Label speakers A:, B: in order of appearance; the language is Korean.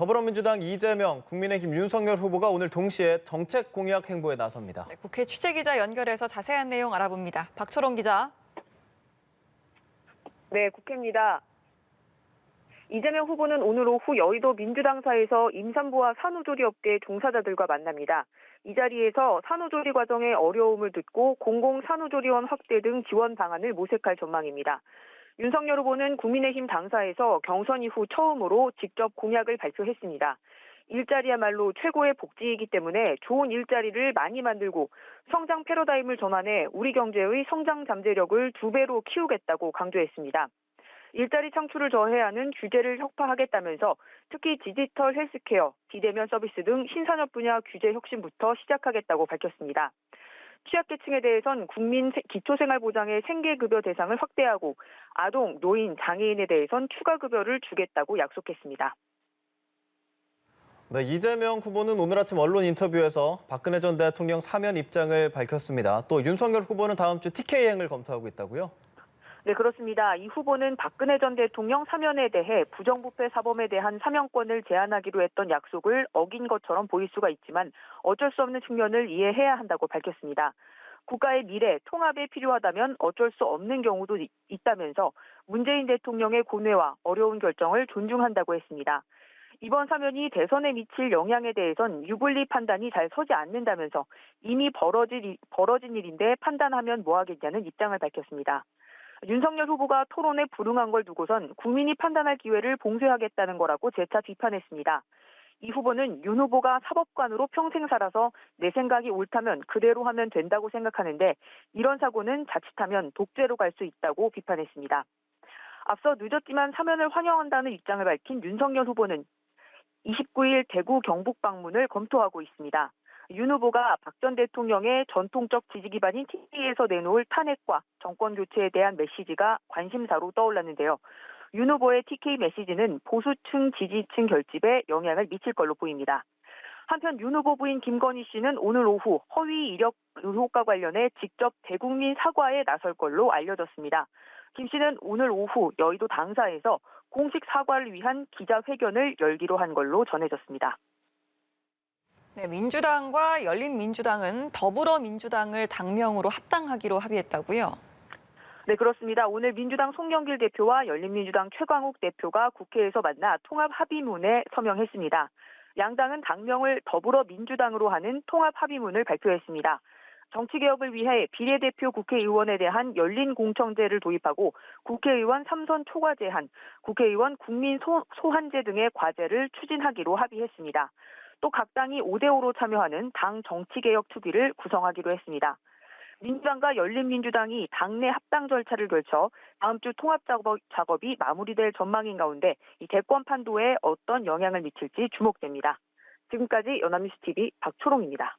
A: 더불어민주당 이재명, 국민의힘 윤석열 후보가 오늘 동시에 정책 공약 행보에 나섭니다.
B: 네, 국회 취재기자 연결해서 자세한 내용 알아봅니다. 박초롱 기자.
C: 네, 국회입니다. 이재명 후보는 오늘 오후 여의도 민주당사에서 임산부와 산후조리업계 종사자들과 만납니다. 이 자리에서 산후조리 과정의 어려움을 듣고 공공산후조리원 확대 등 지원 방안을 모색할 전망입니다. 윤석열 후보는 국민의힘 당사에서 경선 이후 처음으로 직접 공약을 발표했습니다. 일자리야말로 최고의 복지이기 때문에 좋은 일자리를 많이 만들고 성장 패러다임을 전환해 우리 경제의 성장 잠재력을 2배로 키우겠다고 강조했습니다. 일자리 창출을 저해하는 규제를 혁파하겠다면서 특히 디지털 헬스케어, 비대면 서비스 등 신산업 분야 규제 혁신부터 시작하겠다고 밝혔습니다. 취약계층에 대해선 국민 기초생활보장의 생계급여 대상을 확대하고 아동, 노인, 장애인에 대해선 추가급여를 주겠다고 약속했습니다.
A: 네, 이재명 후보는 오늘 아침 언론 인터뷰에서 박근혜 전 대통령 사면 입장을 밝혔습니다. 또 윤석열 후보는 다음 주 TK행을 검토하고 있다고요?
C: 네, 그렇습니다. 이 후보는 박근혜 전 대통령 사면에 대해 부정부패 사범에 대한 사면권을 제한하기로 했던 약속을 어긴 것처럼 보일 수가 있지만 어쩔 수 없는 측면을 이해해야 한다고 밝혔습니다. 국가의 미래, 통합에 필요하다면 어쩔 수 없는 경우도 있다면서 문재인 대통령의 고뇌와 어려운 결정을 존중한다고 했습니다. 이번 사면이 대선에 미칠 영향에 대해선 유불리 판단이 잘 서지 않는다면서 이미 벌어진 일인데 판단하면 뭐하겠냐는 입장을 밝혔습니다. 윤석열 후보가 토론에 불응한 걸 두고선 국민이 판단할 기회를 봉쇄하겠다는 거라고 재차 비판했습니다. 이 후보는 윤 후보가 사법관으로 평생 살아서 내 생각이 옳다면 그대로 하면 된다고 생각하는데 이런 사고는 자칫하면 독재로 갈 수 있다고 비판했습니다. 앞서 늦었지만 사면을 환영한다는 입장을 밝힌 윤석열 후보는 29일 대구 경북 방문을 검토하고 있습니다. 윤 후보가 박 전 대통령의 전통적 지지 기반인 TK에서 내놓을 탄핵과 정권 교체에 대한 메시지가 관심사로 떠올랐는데요. 윤 후보의 TK 메시지는 보수층 지지층 결집에 영향을 미칠 걸로 보입니다. 한편 윤 후보 부인 김건희 씨는 오늘 오후 허위 이력 의혹과 관련해 직접 대국민 사과에 나설 걸로 알려졌습니다. 김 씨는 오늘 오후 여의도 당사에서 공식 사과를 위한 기자회견을 열기로 한 걸로 전해졌습니다.
B: 네, 민주당과 열린민주당은 더불어민주당을 당명으로 합당하기로 합의했다고요?
C: 네, 그렇습니다. 오늘 민주당 송영길 대표와 열린민주당 최광욱 대표가 국회에서 만나 통합 합의문에 서명했습니다. 양당은 당명을 더불어민주당으로 하는 통합 합의문을 발표했습니다. 정치개혁을 위해 비례대표 국회의원에 대한 열린공청제를 도입하고 국회의원 3선 초과 제한, 국회의원 국민 소환제 등의 과제를 추진하기로 합의했습니다. 또 각 당이 5대5로 참여하는 당 정치개혁 특위를 구성하기로 했습니다. 민주당과 열린민주당이 당내 합당 절차를 걸쳐 다음 주 통합 작업이 마무리될 전망인 가운데 이 대권 판도에 어떤 영향을 미칠지 주목됩니다. 지금까지 연합뉴스TV 박초롱입니다.